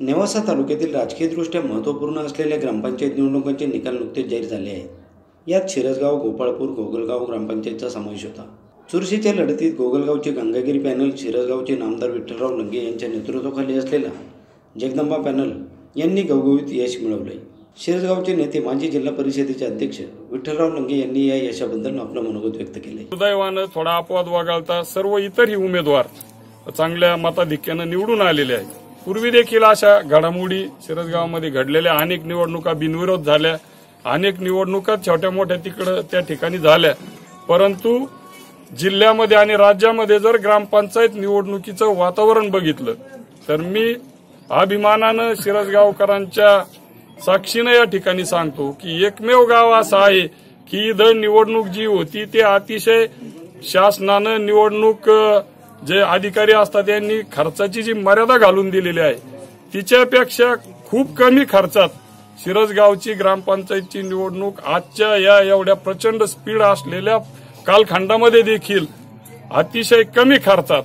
नेवासा तालुक्यातील राजकीयदृष्ट्या महत्त्वपूर्ण असलेल्या ग्रामपंचायत निवडणुकांचे निकाल नुकतेच जाहीर झाले आहेत. यात शिरसगाव, गोपाळपूर, गोगलगाव ग्रामपंचायतचा समावेश होता. चुरशीच्या लढतीत गोगलगावचे गंगागिरी पॅनल शिरसगावचे नामदार विठ्ठलराव लंगे यांच्या नेतृत्वाखाली असलेला जगदंबा पॅनल यांनी घवघवीत यश मिळवले. शिरसगावचे नेते माजी जिल्हा परिषदेचे अध्यक्ष विठ्ठलराव लंगे यांनी या यशाबद्दल आपलं मनोगत व्यक्त केले. सुदैवानं थोडा अपवाद वगळता सर्व इतरही उमेदवार चांगल्या मताधिक्याने निवडून आलेले आहेत. पूर्वी देखील अशा घडामोडी शिरसगावमध्ये घडलेल्या अनेक निवडणुका बिनविरोध झाल्या, अनेक निवडणुका छोट्या मोठ्या त्या ठिकाणी झाल्या. परंतु जिल्ह्यामध्ये आणि राज्यामध्ये जर ग्रामपंचायत निवडणुकीचं वातावरण बघितलं तर मी अभिमानानं शिरसगावकरांच्या साक्षीनं या ठिकाणी सांगतो की एकमेव गाव असं आहे की इथं निवडणूक जी होती ते अतिशय शासनानं निवडणूक जे अधिकारी असतात यांनी खर्चाची जी मर्यादा घालून दिलेली आहे तिच्यापेक्षा खूप कमी खर्चात शिरसगावची ग्रामपंचायतची निवडणूक आजच्या या एवढ्या प्रचंड स्पीड असलेल्या कालखंडामध्ये देखील अतिशय कमी खर्चात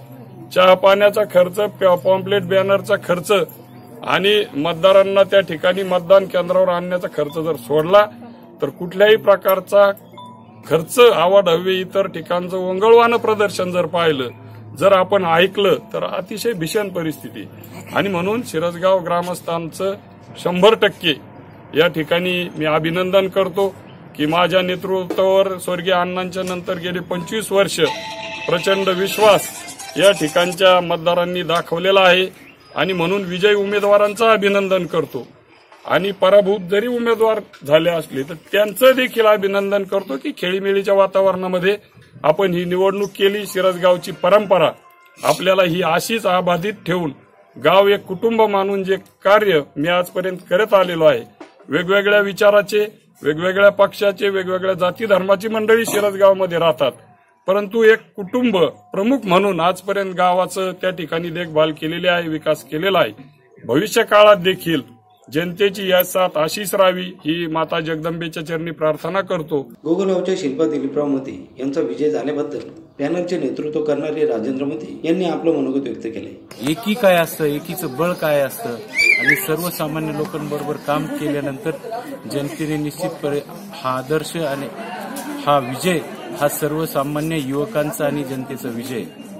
चहा पाण्याचा खर्च, पॉम्पलेट बॅनरचा खर्च आणि मतदारांना त्या ठिकाणी मतदान केंद्रावर आणण्याचा खर्च जर सोडला तर कुठल्याही प्रकारचा खर्च आवाढव्य इतर ठिकाणचं वंगळवानं प्रदर्शन जर पाहिलं, जर आपण ऐकलं तर अतिशय भीषण परिस्थिती. आणि म्हणून शिरसगाव ग्रामस्थांचं 100% या ठिकाणी मी अभिनंदन करतो की माझ्या नेतृत्वावर स्वर्गीय अण्णांच्या नंतर गेली 25 वर्ष प्रचंड विश्वास या ठिकाणच्या मतदारांनी दाखवलेला आहे. आणि म्हणून विजयी उमेदवारांचं अभिनंदन करतो आणि पराभूत जरी उमेदवार झाले असले तर त्यांचं देखील अभिनंदन करतो की खेळीमेळीच्या वातावरणामध्ये आपण ही निवडणूक केली. शिरसगावची परंपरा आपल्याला ही अशीच अबाधित ठेवून गाव एक कुटुंब मानून जे कार्य मी आजपर्यंत करत आलेलो आहे, वेगवेगळ्या विचाराचे, वेगवेगळ्या पक्षाचे, वेगवेगळ्या जाती धर्माची मंडळी शिरसगावमध्ये राहतात, परंतु एक कुटुंब प्रमुख म्हणून आजपर्यंत गावाचं त्या ठिकाणी देखभाल केलेली आहे, विकास केलेला आहे. भविष्य काळात देखील जनतेची या साथ आशीष राहावी ही माता जगदंबेच्या चरणी प्रार्थना करतो. गोगलगावच्या शिल्पा दिलीपराव मते यांचा विजय झाल्याबद्दल पॅनलचे नेतृत्व करणारे राजेंद्र मते यांनी आपलं मनोगत व्यक्त केले. एकी काय असतं, एकीचं बळ काय असतं आणि सर्वसामान्य लोकांबरोबर काम केल्यानंतर जनतेने निश्चितपणे हा आदर्श आणि हा विजय हा सर्वसामान्य युवकांचा आणि जनतेचा विजय